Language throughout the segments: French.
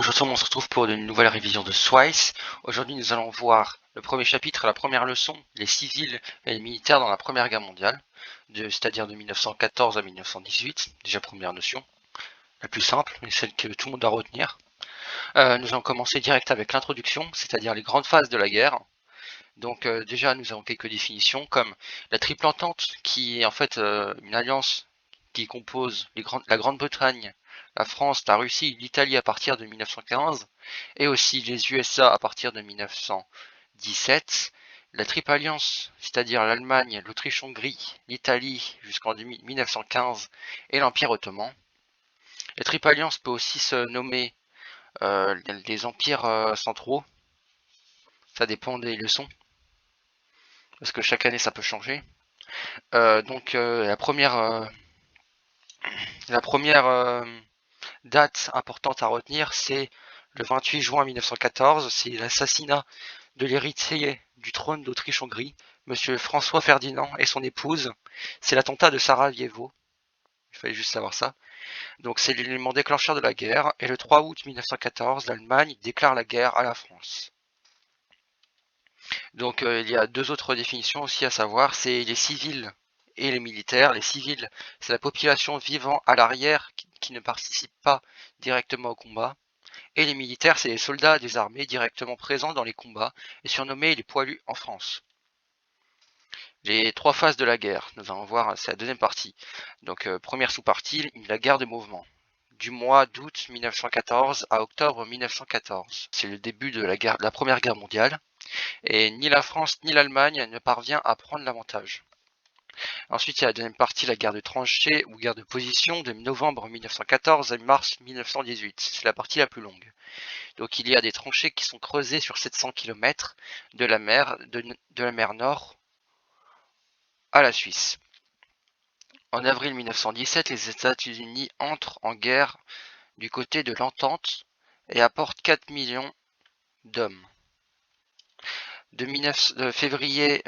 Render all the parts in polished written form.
Aujourd'hui, on se retrouve pour une nouvelle révision de Swice. Aujourd'hui, nous allons voir le premier chapitre, la première leçon, les civils et les militaires dans la Première Guerre mondiale, c'est-à-dire de 1914 à 1918. Déjà, première notion, la plus simple, mais celle que tout le monde doit retenir. Nous allons commencer direct avec l'introduction, c'est-à-dire les grandes phases de la guerre. Donc déjà, nous avons quelques définitions, comme la Triple Entente, qui est en fait une alliance qui compose la Grande-Bretagne, la France, la Russie, l'Italie à partir de 1915, et aussi les USA à partir de 1917. La Triple Alliance, c'est-à-dire l'Allemagne, l'Autriche-Hongrie, l'Italie jusqu'en 1915, et l'Empire ottoman. La Triple Alliance peut aussi se nommer les empires centraux, ça dépend des leçons, parce que chaque année ça peut changer. La première date importante à retenir, c'est le 28 juin 1914, c'est l'assassinat de l'héritier du trône d'Autriche-Hongrie, Monsieur François Ferdinand et son épouse. C'est l'attentat de Sarajevo, il fallait juste savoir ça. Donc c'est l'élément déclencheur de la guerre, et le 3 août 1914, l'Allemagne déclare la guerre à la France. Donc il y a deux autres définitions aussi à savoir, c'est les civils et les militaires. Les civils, c'est la population vivant à l'arrière qui ne participe pas directement au combat. Et les militaires, c'est les soldats des armées directement présents dans les combats et surnommés les poilus en France. Les trois phases de la guerre, nous allons voir, c'est la deuxième partie. Donc première sous-partie, la guerre de mouvement. Du mois d'août 1914 à octobre 1914. C'est le début de la Première Guerre mondiale. Et ni la France ni l'Allemagne ne parvient à prendre l'avantage. Ensuite, il y a la deuxième partie, la guerre de tranchées ou guerre de position de novembre 1914 à mars 1918. C'est la partie la plus longue. Donc il y a des tranchées qui sont creusées sur 700 km de la mer Nord à la Suisse. En avril 1917, les États-Unis entrent en guerre du côté de l'Entente et apportent 4 millions d'hommes. De février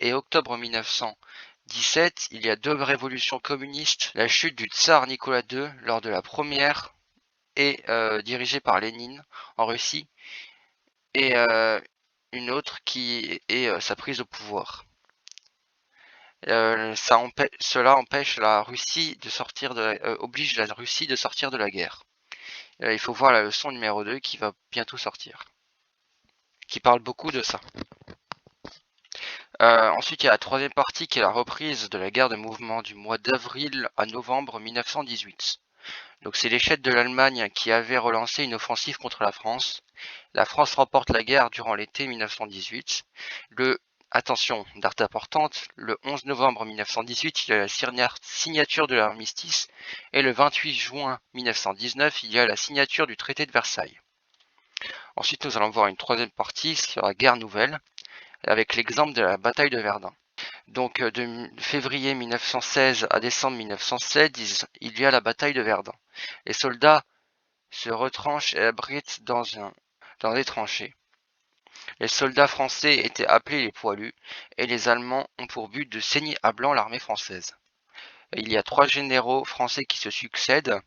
et octobre 1917, il y a deux révolutions communistes. La chute du tsar Nicolas II lors de la première est dirigée par Lénine en Russie, et une autre qui est sa prise au pouvoir. Cela empêche la Russie de sortir oblige la Russie de sortir de la guerre. Il faut voir la leçon numéro 2 qui va bientôt sortir, qui parle beaucoup de ça. Ensuite, il y a la troisième partie qui est la reprise de la guerre de mouvement du mois d'avril à novembre 1918. Donc c'est l'échec de l'Allemagne qui avait relancé une offensive contre la France. La France remporte la guerre durant l'été 1918. Attention, date importante, le 11 novembre 1918, il y a la signature de l'armistice, et le 28 juin 1919, il y a la signature du traité de Versailles. Ensuite, nous allons voir une troisième partie sur la guerre nouvelle, avec l'exemple de la bataille de Verdun. Donc de février 1916 à décembre 1916, il y a la bataille de Verdun. Les soldats se retranchent et abritent dans des tranchées. Les soldats français étaient appelés les poilus, et les Allemands ont pour but de saigner à blanc l'armée française. Il y a trois généraux français qui se succèdent,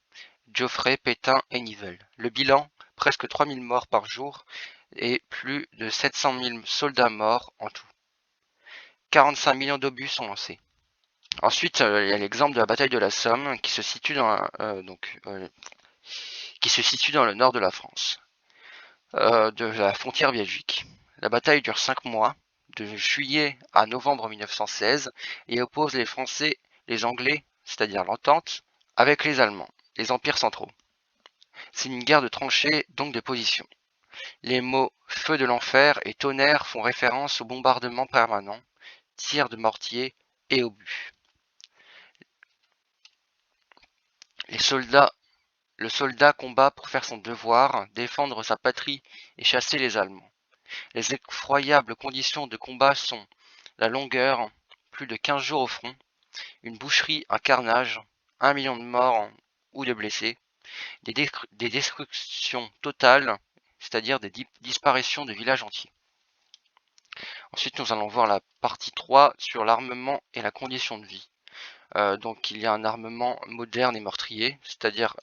Joffre, Pétain et Nivelle. Le bilan, presque 3000 morts par jour et plus de 700 000 soldats morts en tout. 45 millions d'obus sont lancés. Ensuite, il y a l'exemple de la bataille de la Somme qui se situe dans le nord de la France, de la frontière belgique. La bataille dure 5 mois, de juillet à novembre 1916, et oppose les Français, les Anglais, c'est-à-dire l'Entente, avec les Allemands, les empires centraux. C'est une guerre de tranchées, donc de position. Les mots feu de l'enfer et tonnerre font référence au bombardement permanent, tirs de mortier et obus. Le soldat combat pour faire son devoir, défendre sa patrie et chasser les Allemands. Les effroyables conditions de combat sont la longueur, plus de 15 jours au front, une boucherie, un carnage, 1 million de morts ou de blessés, des destructions totales, c'est-à-dire des disparitions de villages entiers. Ensuite, nous allons voir la partie 3 sur l'armement et la condition de vie. Donc il y a un armement moderne et meurtrier, c'est-à-dire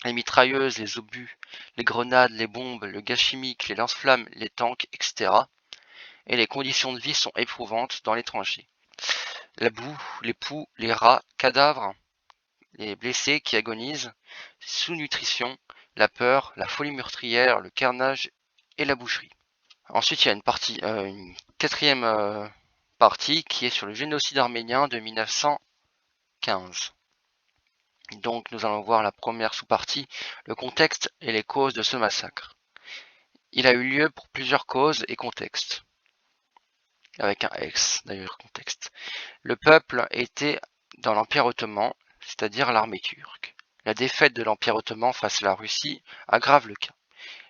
les mitrailleuses, les obus, les grenades, les bombes, le gaz chimique, les lance-flammes, les tanks, etc. Et les conditions de vie sont éprouvantes dans les tranchées. La boue, les poux, les rats, cadavres, les blessés qui agonisent, sous-nutrition, la peur, la folie meurtrière, le carnage et la boucherie. Ensuite, il y a une quatrième partie qui est sur le génocide arménien de 1915. Donc nous allons voir la première sous-partie, le contexte et les causes de ce massacre. Il a eu lieu pour plusieurs causes et contextes. Avec un X d'ailleurs, contexte. Le peuple était dans l'Empire ottoman, c'est-à-dire l'armée turque. La défaite de l'Empire ottoman face à la Russie aggrave le cas.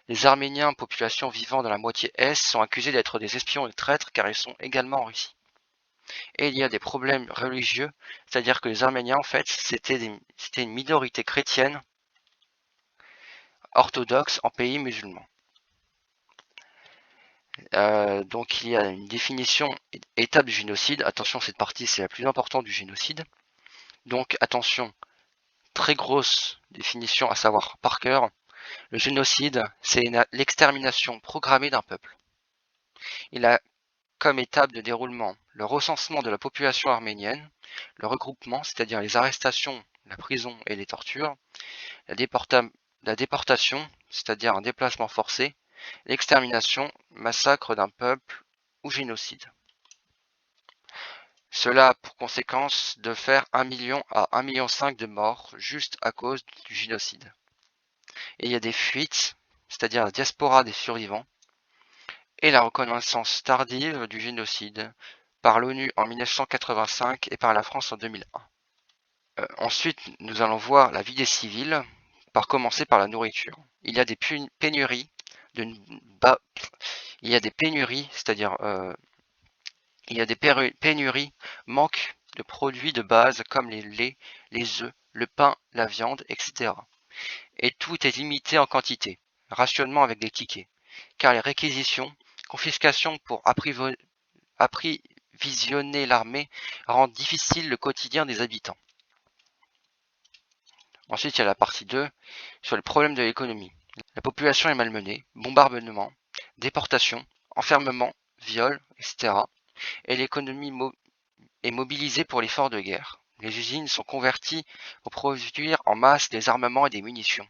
Les Arméniens, population vivant dans la moitié Est, sont accusés d'être des espions et traîtres car ils sont également en Russie. Et il y a des problèmes religieux, c'est-à-dire que les Arméniens, en fait, c'était une minorité chrétienne orthodoxe en pays musulman. Donc il y a une définition étape du génocide. Attention, cette partie c'est la plus importante du génocide. Donc attention, très grosse définition à savoir par cœur. Le génocide, c'est l'extermination programmée d'un peuple. Il a comme étape de déroulement le recensement de la population arménienne, le regroupement, c'est-à-dire les arrestations, la prison et les tortures, la déportation, c'est-à-dire un déplacement forcé, l'extermination, massacre d'un peuple ou génocide. Cela a pour conséquence de faire 1 million à 1,5 million de morts juste à cause du génocide. Et il y a des fuites, c'est-à-dire la diaspora des survivants, et la reconnaissance tardive du génocide par l'ONU en 1985 et par la France en 2001. Ensuite, nous allons voir la vie des civils, par commencer par la nourriture. Il y a des pénuries, c'est-à-dire il y a des pénuries, manque de produits de base comme les laits, les œufs, le pain, la viande, etc. Et tout est limité en quantité, rationnement avec des tickets, car les réquisitions, confiscations pour approvisionner l'armée rendent difficile le quotidien des habitants. Ensuite, il y a la partie 2 sur les problèmes de l'économie. La population est malmenée, bombardement, déportation, enfermement, viol, etc. Et l'économie est mobilisée pour l'effort de guerre. Les usines sont converties pour produire en masse des armements et des munitions.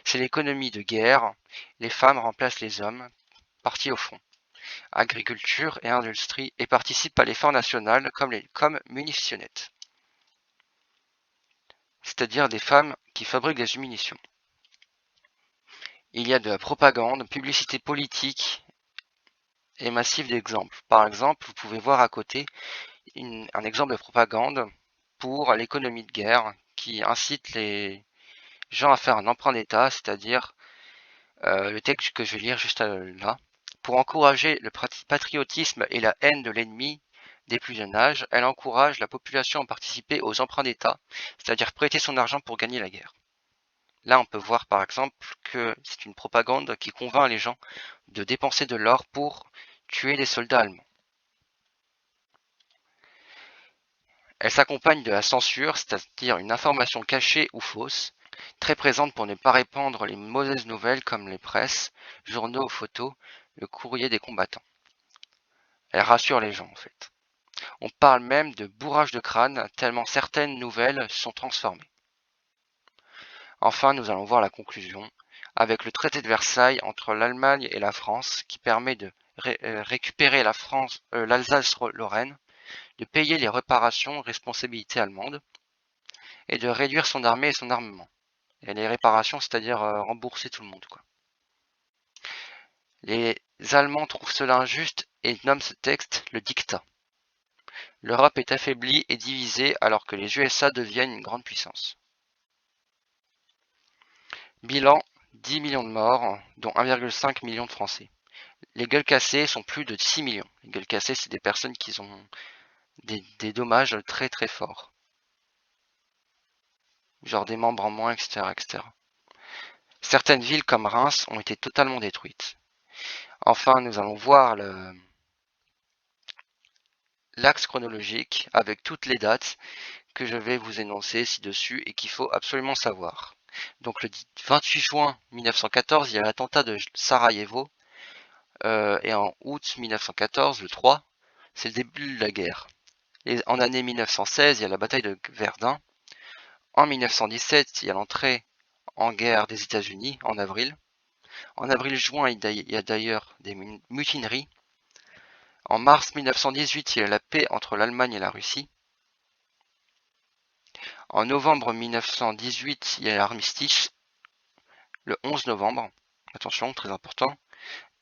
C'est l'économie de guerre. Les femmes remplacent les hommes, partis au front. Agriculture et industrie et participent à l'effort national comme munitionnettes. C'est-à-dire des femmes qui fabriquent des munitions. Il y a de la propagande, publicité politique et massive d'exemples. Par exemple, vous pouvez voir à côté un exemple de propagande pour l'économie de guerre qui incite les gens à faire un emprunt d'État, c'est-à-dire le texte que je vais lire juste là. Pour encourager le patriotisme et la haine de l'ennemi des plus jeunes âges, elle encourage la population à participer aux emprunts d'État, c'est-à-dire prêter son argent pour gagner la guerre. Là, on peut voir par exemple que c'est une propagande qui convainc les gens de dépenser de l'or pour tuer les soldats allemands. Elle s'accompagne de la censure, c'est-à-dire une information cachée ou fausse, très présente pour ne pas répandre les mauvaises nouvelles comme les presses, journaux ou photos, le courrier des combattants. Elle rassure les gens en fait. On parle même de bourrage de crâne tellement certaines nouvelles sont transformées. Enfin, nous allons voir la conclusion, avec le traité de Versailles entre l'Allemagne et la France qui permet de récupérer l'Alsace-Lorraine, de payer les réparations responsabilités allemandes et de réduire son armée et son armement. Et les réparations, c'est-à-dire rembourser tout le monde, quoi. Les Allemands trouvent cela injuste et nomment ce texte le dictat. L'Europe est affaiblie et divisée alors que les USA deviennent une grande puissance. Bilan, 10 millions de morts, dont 1,5 million de Français. Les gueules cassées sont plus de 6 millions. Les gueules cassées, c'est des personnes qui ont des dommages très très forts. Genre des membres en moins, etc., etc. Certaines villes comme Reims ont été totalement détruites. Enfin, nous allons voir l'axe chronologique avec toutes les dates que je vais vous énoncer ci-dessus et qu'il faut absolument savoir. Donc le 28 juin 1914, il y a l'attentat de Sarajevo. Et en août 1914, le 3, c'est le début de la guerre. Et en année 1916, il y a la bataille de Verdun. En 1917, il y a l'entrée en guerre des États-Unis en avril. En avril-juin, il y a d'ailleurs des mutineries. En mars 1918, il y a la paix entre l'Allemagne et la Russie. En novembre 1918, il y a l'armistice, le 11 novembre. Attention, très important.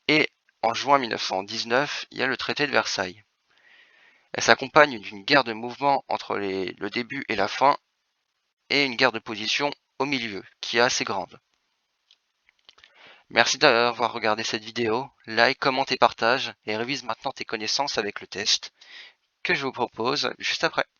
Et en juin 1919, il y a le traité de Versailles. Elle s'accompagne d'une guerre de mouvement entre le début et la fin, et une guerre de position au milieu, qui est assez grande. Merci d'avoir regardé cette vidéo, like, commente et partage, et révise maintenant tes connaissances avec le test que je vous propose juste après.